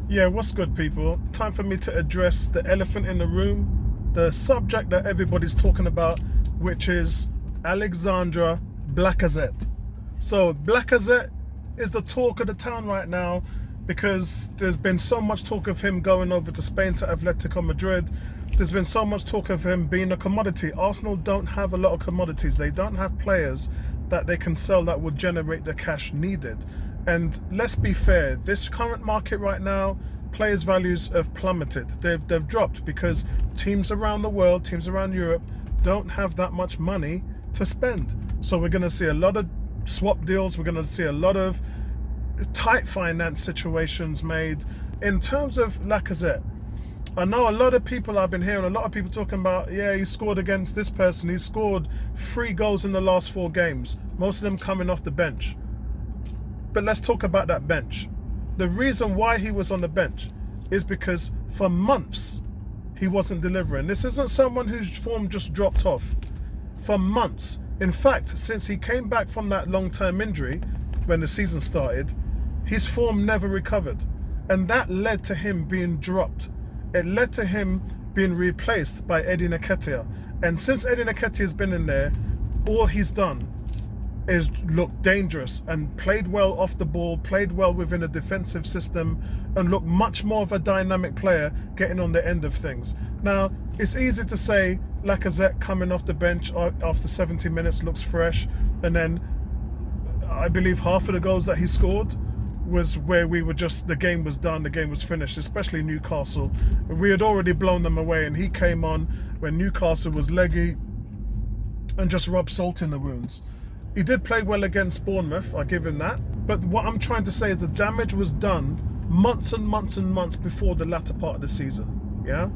Yeah, what's good, people? Time for me to address the elephant in the room, the subject that everybody's talking about, which is Alexandra Blackerzette. So, Blackerzette is the talk of the town right now because there's been so much talk of him going over to Spain to Atletico Madrid. There's been so much talk of him being a commodity. Arsenal don't have a lot of commodities. They don't have players that they can sell that will generate the cash needed. And let's be fair, this current market right now, players' values have plummeted. They've dropped because teams around the world, teams around Europe, don't have that much money to spend. So we're going to see a lot of swap deals. We're going to see a lot of tight finance situations made. In terms of Lacazette, I know a lot of people, I've been hearing a lot of people talking about, yeah, he scored against this person. He scored 3 goals in the last 4 games, most of them coming off the bench. But let's talk about that bench. The reason why he was on the bench is because for months he wasn't delivering. This isn't someone whose form just dropped off. For months. In fact, since he came back from that long-term injury when the season started, his form never recovered. And that led to him being dropped. It led to him being replaced by Eddie Nketiah. And since Eddie Nketiah has been in there, all he's done is looked dangerous and played well off the ball, played well within a defensive system, and looked much more of a dynamic player getting on the end of things. Now, it's easy to say Lacazette coming off the bench after 70 minutes looks fresh, and then I believe half of the goals that he scored was where we were just, the game was done, the game was finished, especially Newcastle. We had already blown them away, and he came on when Newcastle was leggy and just rubbed salt in the wounds. He did play well against Bournemouth, I give him that. But what I'm trying to say is the damage was done months and months and months before the latter part of the season, yeah?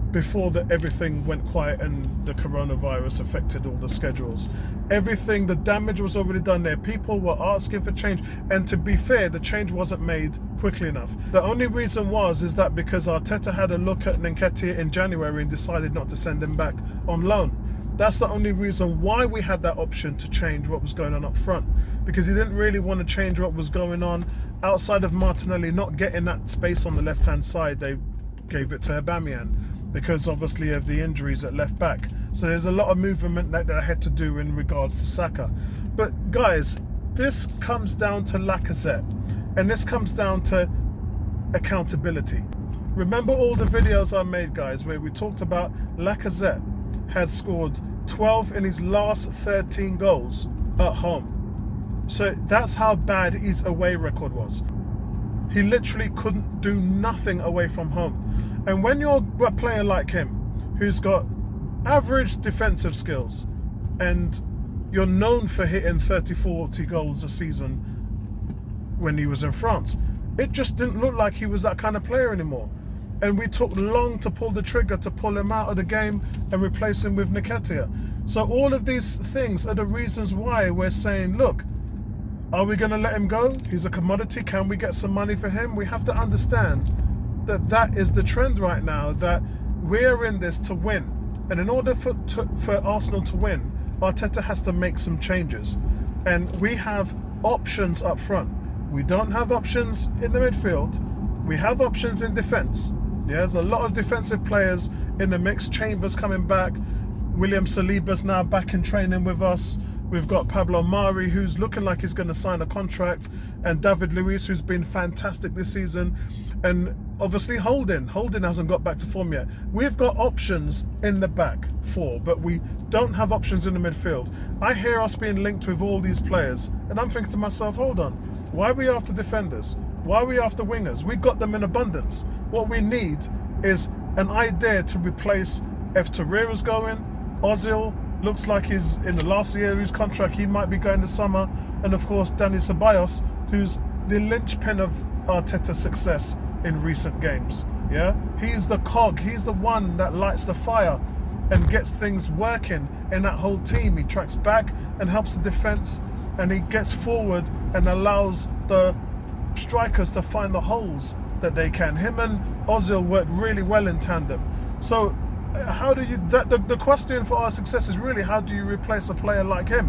Before everything went quiet and the coronavirus affected all the schedules. Everything, the damage was already done there. People were asking for change. And to be fair, the change wasn't made quickly enough. The only reason is that because Arteta had a look at Nketiah in January and decided not to send him back on loan. That's the only reason why we had that option to change what was going on up front, because he didn't really want to change what was going on outside of Martinelli not getting that space on the left-hand side. They gave it to Aubameyang because obviously of the injuries at left back. So there's a lot of movement that I had to do in regards to Saka. But guys, this comes down to Lacazette, and this comes down to accountability. Remember all the videos I made, guys, where we talked about Lacazette has scored 12 in his last 13 goals at home. So that's how bad his away record was. He literally couldn't do nothing away from home. And when you're a player like him, who's got average defensive skills, and you're known for hitting 30-40 goals a season when he was in France, it just didn't look like he was that kind of player anymore. And we took long to pull the trigger to pull him out of the game and replace him with Nketiah. So all of these things are the reasons why we're saying, look, are we going to let him go? He's a commodity. Can we get some money for him? We have to understand that that is the trend right now, that we're in this to win. And in order for Arsenal to win, Arteta has to make some changes. And we have options up front. We don't have options in the midfield. We have options in defence. Yeah, there's a lot of defensive players in the mix. Chambers coming back. William Saliba's now back in training with us. We've got Pablo Mari, who's looking like he's going to sign a contract, and David Luiz, who's been fantastic this season, and obviously Holding hasn't got back to form yet. We've got options in the back four, but we don't have options in the midfield. I hear us being linked with all these players, and I'm thinking to myself, hold on, why are we after defenders? Why are we after wingers? We've got them in abundance. What we need is an idea to replace if Torreira's going. Ozil looks like he's in the last year of his contract. He might be going this summer. And of course, Dani Ceballos, who's the linchpin of Arteta's success in recent games. Yeah, he's the cog. He's the one that lights the fire and gets things working in that whole team. He tracks back and helps the defense, and he gets forward and allows the strikers to find the holes that they can. Him and Ozil work really well in tandem. So how do you, the question for our success is really, how do you replace a player like him,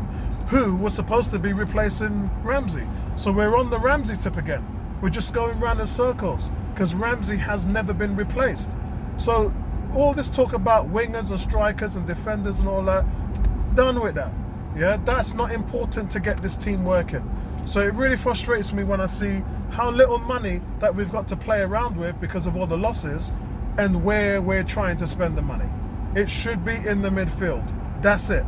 who was supposed to be replacing Ramsey? So we're on the Ramsey tip again. we're just going round in circles because Ramsey has never been replaced. So all this talk about wingers and strikers and defenders and all that, done with that. Yeah, that's not important to get this team working. So it really frustrates me when I see how little money that we've got to play around with because of all the losses and where we're trying to spend the money. It should be in the midfield. That's it.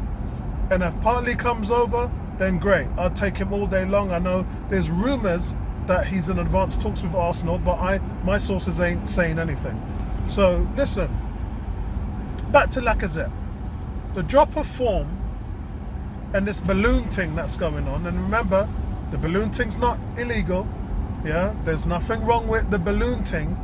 And if Partey comes over, then great. I'll take him all day long. I know there's rumours that he's in advanced talks with Arsenal, but my sources ain't saying anything. So listen, back to Lacazette. The drop of form and this balloon thing that's going on, and remember, the balloon thing's not illegal. Yeah, there's nothing wrong with the balloon thing.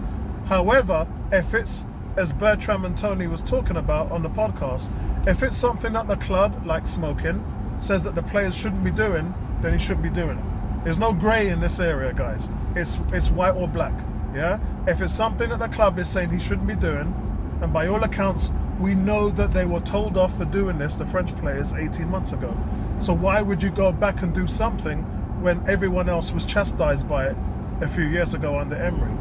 However, if it's, as Bertram and Tony was talking about on the podcast, if it's something that the club, like smoking, says that the players shouldn't be doing, then he shouldn't be doing it. There's no grey in this area, guys. It's white or black. Yeah, if it's something that the club is saying he shouldn't be doing, and by all accounts, we know that they were told off for doing this, the French players, 18 months ago. So why would you go back and do something when everyone else was chastised by it a few years ago under Emery?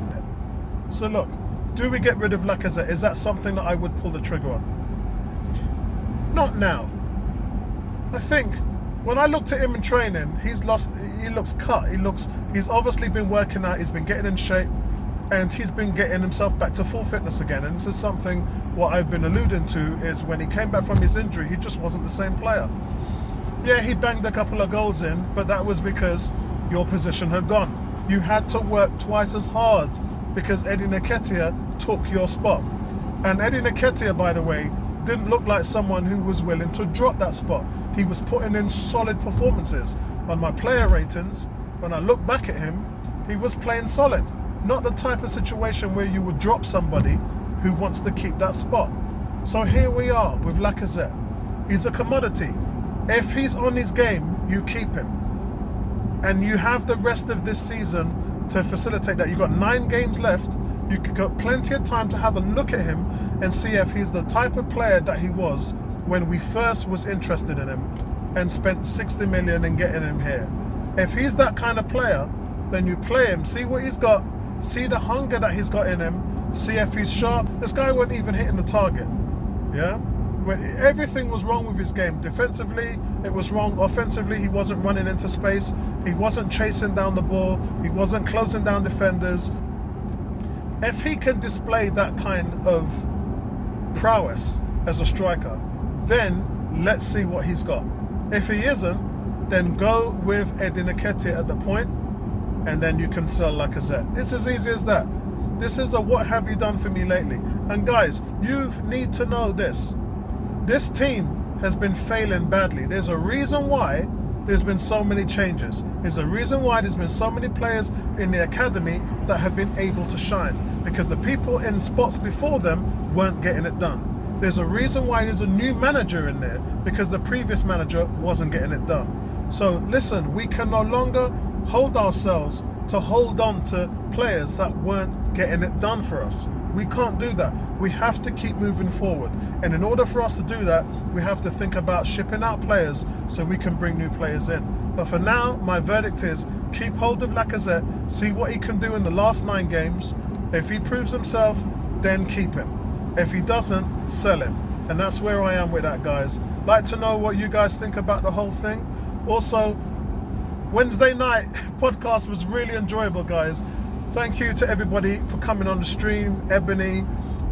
So look, do we get rid of Lacazette? Is that something that I would pull the trigger on? Not now. I think when I looked at him in training, he looks cut. He's obviously been working out, he's been getting in shape, and he's been getting himself back to full fitness again. And this is something what I've been alluding to is when he came back from his injury, he just wasn't the same player. Yeah, he banged a couple of goals in, but that was because your position had gone. You had to work twice as hard because Eddie Nketiah took your spot. And Eddie Nketiah, by the way, didn't look like someone who was willing to drop that spot. He was putting in solid performances. On my player ratings, when I look back at him, he was playing solid. Not the type of situation where you would drop somebody who wants to keep that spot. So here we are with Lacazette. He's a commodity. If he's on his game, you keep him. And you have the rest of this season to facilitate that. You've got 9 games left. You've got plenty of time to have a look at him and see if he's the type of player that he was when we first was interested in him and spent 60 million in getting him here. If he's that kind of player, then you play him, see what he's got, see the hunger that he's got in him, see if he's sharp. This guy wasn't even hitting the target. Yeah? Everything was wrong with his game. Defensively, it was wrong. Offensively, he wasn't running into space. He wasn't chasing down the ball. He wasn't closing down defenders. If he can display that kind of prowess as a striker, then let's see what he's got. If he isn't, then go with Eddie Nketiah at the point, and then you can sell Lacazette. It's as easy as that. This is a what have you done for me lately. And guys, you need to know this. This team has been failing badly. There's a reason why there's been so many changes. There's a reason why there's been so many players in the academy that have been able to shine, because the people in spots before them weren't getting it done. There's a reason why there's a new manager in there, because the previous manager wasn't getting it done. So listen, we can no longer hold ourselves to hold on to players that weren't getting it done for us. We can't do that. We have to keep moving forward. And in order for us to do that, we have to think about shipping out players so we can bring new players in. But for now, my verdict is keep hold of Lacazette, see what he can do in the last 9 games. If he proves himself, then keep him. If he doesn't, sell him. And that's where I am with that, guys. Like to know what you guys think about the whole thing. Also, Wednesday night podcast was really enjoyable, guys. Thank you to everybody for coming on the stream. Ebony,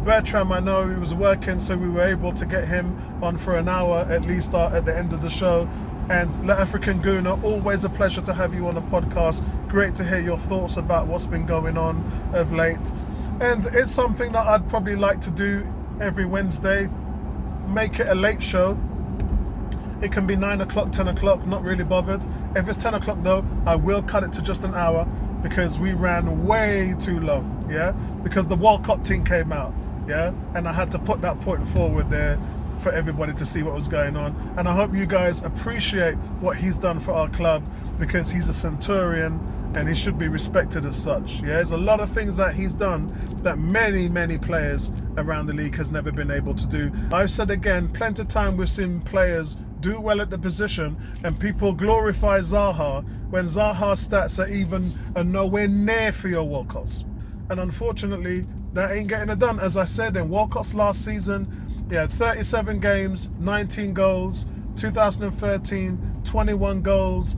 Bertram, I know he was working, so we were able to get him on for an hour at least at the end of the show. And La African Gooner, always a pleasure to have you on the podcast. Great to hear your thoughts about what's been going on of late. And it's something that I'd probably like to do every Wednesday. Make it a late show. It can be 9 o'clock, 10 o'clock, not really bothered. If it's 10 o'clock though, I will cut it to just an hour because we ran way too long, yeah? Because the Walcott thing came out, yeah? And I had to put that point forward there for everybody to see what was going on. And I hope you guys appreciate what he's done for our club, because he's a centurion and he should be respected as such. Yeah, there's a lot of things that he's done that many players around the league has never been able to do. I've said again, plenty of time we've seen players do well at the position, and people glorify Zaha when Zaha's stats are nowhere near Theo Walcott's. And unfortunately, that ain't getting it done. As I said, in Walcott's last season, he had 37 games, 19 goals, 2013, 21 goals,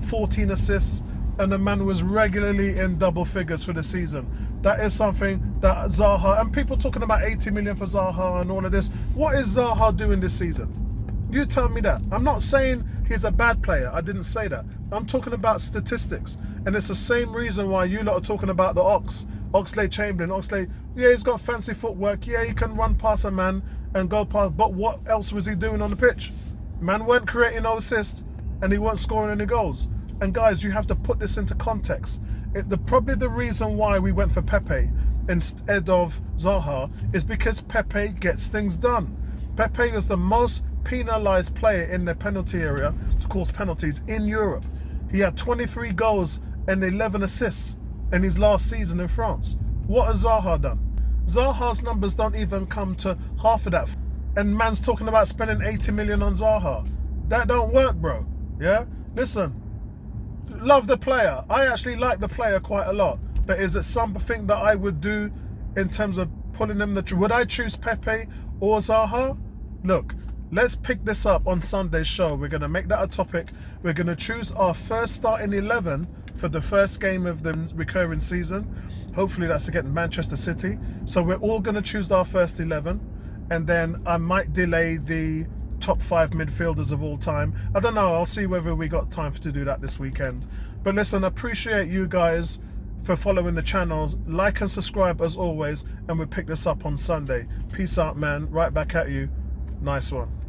14 assists, and the man was regularly in double figures for the season. That is something that Zaha, and people talking about 80 million for Zaha and all of this. What is Zaha doing this season? You tell me that. I'm not saying he's a bad player. I didn't say that. I'm talking about statistics. And it's the same reason why you lot are talking about the Oxlade-Chamberlain. Yeah, he's got fancy footwork. Yeah, he can run past a man and go past. But what else was he doing on the pitch? Man weren't creating no assists, and he weren't scoring any goals. And guys, you have to put this into context. Probably the reason why we went for Pepe instead of Zaha is because Pepe gets things done. Pepe is the most penalised player in the penalty area to cause penalties in Europe. He had 23 goals and 11 assists in his last season in France. What has Zaha done? Zaha's numbers don't even come to half of that. And man's talking about spending 80 million on Zaha. That don't work, bro. Yeah? Listen, love the player. I actually like the player quite a lot. But is it something that I would do in terms of pulling him would I choose Pepe or Zaha? Look, let's pick this up on Sunday's show. We're going to make that a topic. We're going to choose our first starting 11 for the first game of the recurring season. Hopefully that's against Manchester City. So we're all going to choose our first 11. And then I might delay the top 5 midfielders of all time. I don't know. I'll see whether we got time to do that this weekend. But listen, I appreciate you guys for following the channel. Like and subscribe as always. And we'll pick this up on Sunday. Peace out, man. Right back at you. Nice one.